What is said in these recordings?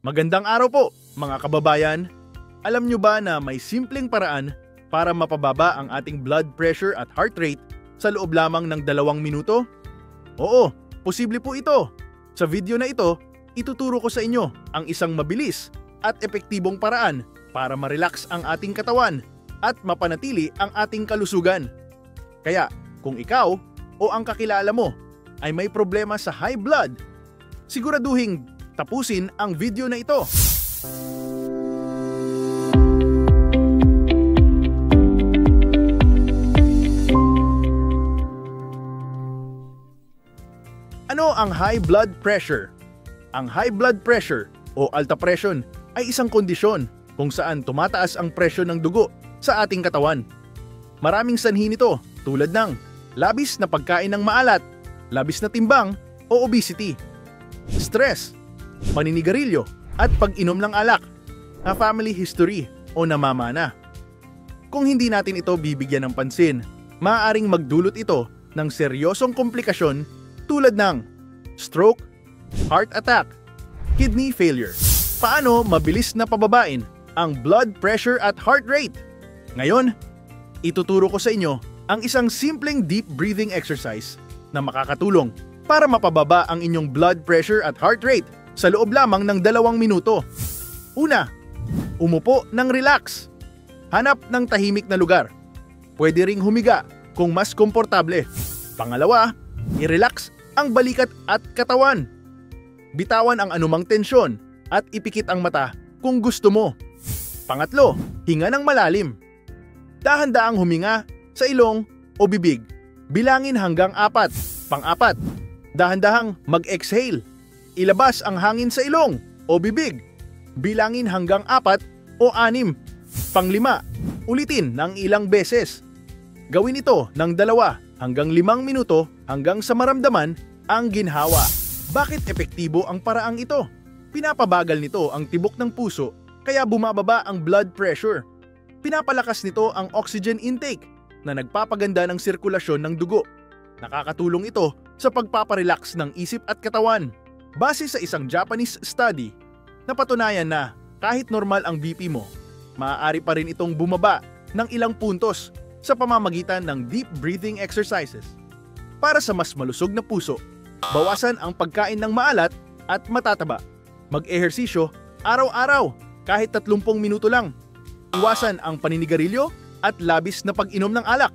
Magandang araw po, mga kababayan. Alam nyo ba na may simpleng paraan para mapababa ang ating blood pressure at heart rate sa loob lamang ng 2 minuto? Oo, posible po ito. Sa video na ito, ituturo ko sa inyo ang isang mabilis at epektibong paraan para ma-relax ang ating katawan at mapanatili ang ating kalusugan. Kaya, kung ikaw o ang kakilala mo ay may problema sa high blood, siguraduhin tapusin ang video na ito. Ano ang high blood pressure? Ang high blood pressure o alta presyon ay isang kondisyon kung saan tumataas ang presyon ng dugo sa ating katawan. Maraming sanhi nito tulad ng labis na pagkain ng maalat, labis na timbang o obesity, stress, paninigarilyo at pag-inom ng alak, na family history o namamana. Kung hindi natin ito bibigyan ng pansin, maaaring magdulot ito ng seryosong komplikasyon tulad ng stroke, heart attack, kidney failure. Paano mabilis na pababain ang blood pressure at heart rate? Ngayon, ituturo ko sa inyo ang isang simpleng deep breathing exercise na makakatulong para mapababa ang inyong blood pressure at heart rate sa loob lamang ng 2 minuto. Una, umupo ng relax. Hanap ng tahimik na lugar. Pwede ring humiga kung mas komportable. Pangalawa, i-relax ang balikat at katawan. Bitawan ang anumang tensyon at ipikit ang mata kung gusto mo. Pangatlo, hinga ng malalim. Dahan-daang huminga sa ilong o bibig. Bilangin hanggang 4. Pang-4, dahan-dahang mag-exhale. Ilabas ang hangin sa ilong o bibig. Bilangin hanggang 4 o 6. Pang-5, ulitin ng ilang beses. Gawin ito ng 2 hanggang 5 minuto hanggang sa maramdaman ang ginhawa. Bakit epektibo ang paraang ito? Pinapabagal nito ang tibok ng puso kaya bumababa ang blood pressure. Pinapalakas nito ang oxygen intake na nagpapaganda ng sirkulasyon ng dugo. Nakakatulong ito sa pagpaparelax ng isip at katawan. Base sa isang Japanese study, napatunayan na kahit normal ang BP mo, maaari pa rin itong bumaba ng ilang puntos sa pamamagitan ng deep breathing exercises. Para sa mas malusog na puso, bawasan ang pagkain ng maalat at matataba. Mag-ehersisyo araw-araw kahit 30 minuto lang. Iwasan ang paninigarilyo at labis na pag-inom ng alak.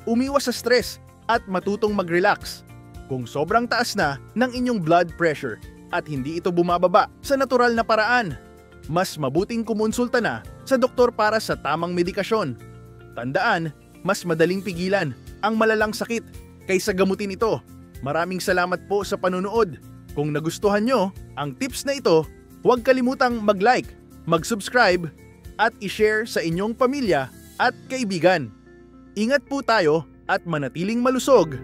Umiwas sa stress at matutong mag-relax. Kung sobrang taas na ng inyong blood pressure at hindi ito bumababa sa natural na paraan, mas mabuting kumonsulta na sa doktor para sa tamang medikasyon. Tandaan, mas madaling pigilan ang malalang sakit kaysa gamutin ito. Maraming salamat po sa panunood. Kung nagustuhan nyo ang tips na ito, huwag kalimutang mag-like, mag-subscribe at i-share sa inyong pamilya at kaibigan. Ingat po tayo at manatiling malusog.